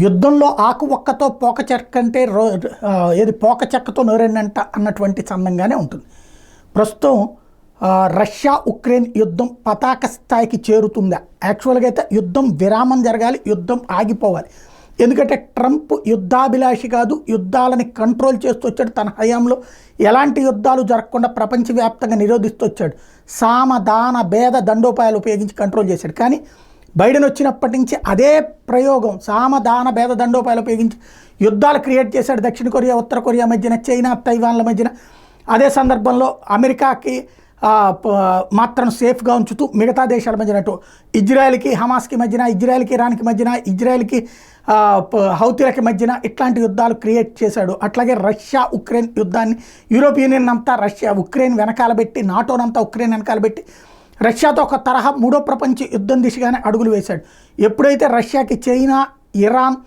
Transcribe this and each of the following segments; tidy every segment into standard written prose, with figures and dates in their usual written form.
యుద్ధంలో ఆకు ఒక్కతో పోక చెక్క అంటే ఏది పోక చెక్కతో నోరెండంట అన్నటువంటి చందంగానే ఉంటుంది. ప్రస్తుతం రష్యా ఉక్రెయిన్ యుద్ధం పతాక స్థాయికి చేరుతుందా? యాక్చువల్గా అయితే యుద్ధం విరామం జరగాలి, యుద్ధం ఆగిపోవాలి. ఎందుకంటే ట్రంప్ యుద్ధాభిలాషి కాదు, యుద్ధాలని కంట్రోల్ చేస్తూ వచ్చాడు. తన హయాంలో ఎలాంటి యుద్ధాలు జరగకుండా ప్రపంచవ్యాప్తంగా నిరోధిస్తూ వచ్చాడు. సామ దాన భేద దండోపాయాలు ఉపయోగించి కంట్రోల్ చేశాడు. కానీ బైడెన్ వచ్చినప్పటి నుంచి అదే ప్రయోగం సామ దాన భేద దండోపాయాలు ఉపయోగించి యుద్ధాలు క్రియేట్ చేశాడు. దక్షిణ కొరియా ఉత్తర కొరియా మధ్యన, చైనా తైవాన్ల మధ్యన. అదే సందర్భంలో అమెరికాకి మాత్రం సేఫ్గా ఉంచుతూ మిగతా దేశాల మధ్యన, అటు ఇజ్రాయెల్కి హమాస్కి మధ్యన, ఇజ్రాయెల్కి ఇరాన్కి మధ్యన, ఇజ్రాయెల్కి హౌతీలకి మధ్యన ఇట్లాంటి యుద్ధాలు క్రియేట్ చేశాడు. అట్లాగే రష్యా ఉక్రెయిన్ యుద్ధాన్ని యూరోపియన్ యూనియన్ అంతా రష్యా ఉక్రెయిన్ వెనకాల పెట్టి, నాటోనంతా ఉక్రెయిన్ వెనకాల పెట్టి రష్యాతో ఒక తరహా మూడో ప్రపంచ యుద్ధం దిశగానే అడుగులు వేశాడు. ఎప్పుడైతే రష్యాకి చైనా, ఇరాన్,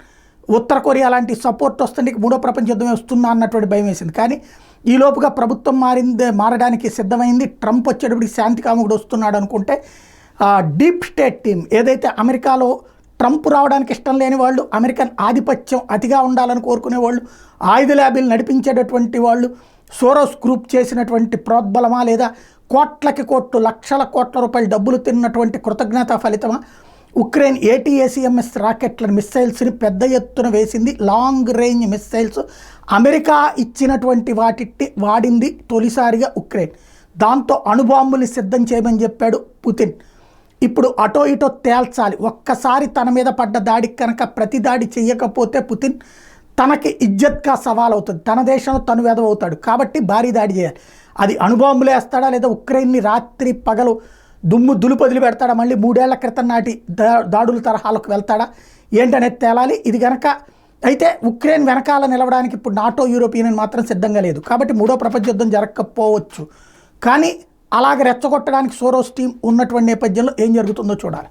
ఉత్తర కొరియా లాంటి సపోర్ట్ వస్తుంటే మూడో ప్రపంచ యుద్ధమే వస్తుందా అన్నటువంటి భయం వేసింది. కానీ ఈ లోపుగా ప్రభుత్వం మారడానికి సిద్ధమైంది. ట్రంప్ వచ్చేటప్పటికి శాంతి కాముకుడు వస్తున్నాడు అనుకుంటే డీప్ స్టేట్ టీం ఏదైతే అమెరికాలో ట్రంప్ రావడానికి ఇష్టం లేని వాళ్ళు, అమెరికన్ ఆధిపత్యం అతిగా ఉండాలని కోరుకునే వాళ్ళు, ఆయుధ ల్యాబీలు నడిపించేటటువంటి వాళ్ళు, సోరోస్ గ్రూప్ చేసినటువంటి ప్రోద్బలమా లేదా కోట్లకి కోట్లు లక్షల కోట్ల రూపాయల డబ్బులు తిన్నటువంటి కృతజ్ఞతా ఫలితమా? ఉక్రెయిన్ ATACMS రాకెట్ల మిస్సైల్స్ని పెద్ద ఎత్తున వేసింది. లాంగ్ రేంజ్ మిస్సైల్స్ అమెరికా ఇచ్చినటువంటి వాటిని వాడింది తొలిసారిగా ఉక్రెయిన్. దాంతో అణుబాంబులు సిద్ధం చేయమని చెప్పాడు పుతిన్. ఇప్పుడు అటో ఇటో తేల్చాలి. ఒక్కసారి తన మీద పడ్డ దాడికి కనుక ప్రతి దాడి చెయ్యకపోతే పుతిన్ తనకి ఇజ్జత్గా సవాల్ అవుతుంది. తన దేశంలో తను వెదవవుతాడు. కాబట్టి భారీ దాడి చేయాలి. అది అణుబాంబులు వేస్తాడా లేదా ఉక్రెయిన్ని రాత్రి పగలు దుమ్ము దులుపొదిలి పెడతాడా, మళ్ళీ 3 ఏళ్ల క్రితం నాటి దాడుల తరహాలకు వెళ్తాడా ఏంటనేది తేలాలి. ఇది కనుక అయితే ఉక్రెయిన్ వెనకాల నిలవడానికి ఇప్పుడు నాటో యూరోపియన్ మాత్రం సిద్ధంగా లేదు. కాబట్టి మూడో ప్రపంచ యుద్ధం జరగకపోవచ్చు. కానీ అలాగ రెచ్చగొట్టడానికి సోరోస్ టీం ఉన్నటువంటి నేపథ్యంలో ఏం జరుగుతుందో చూడాలి.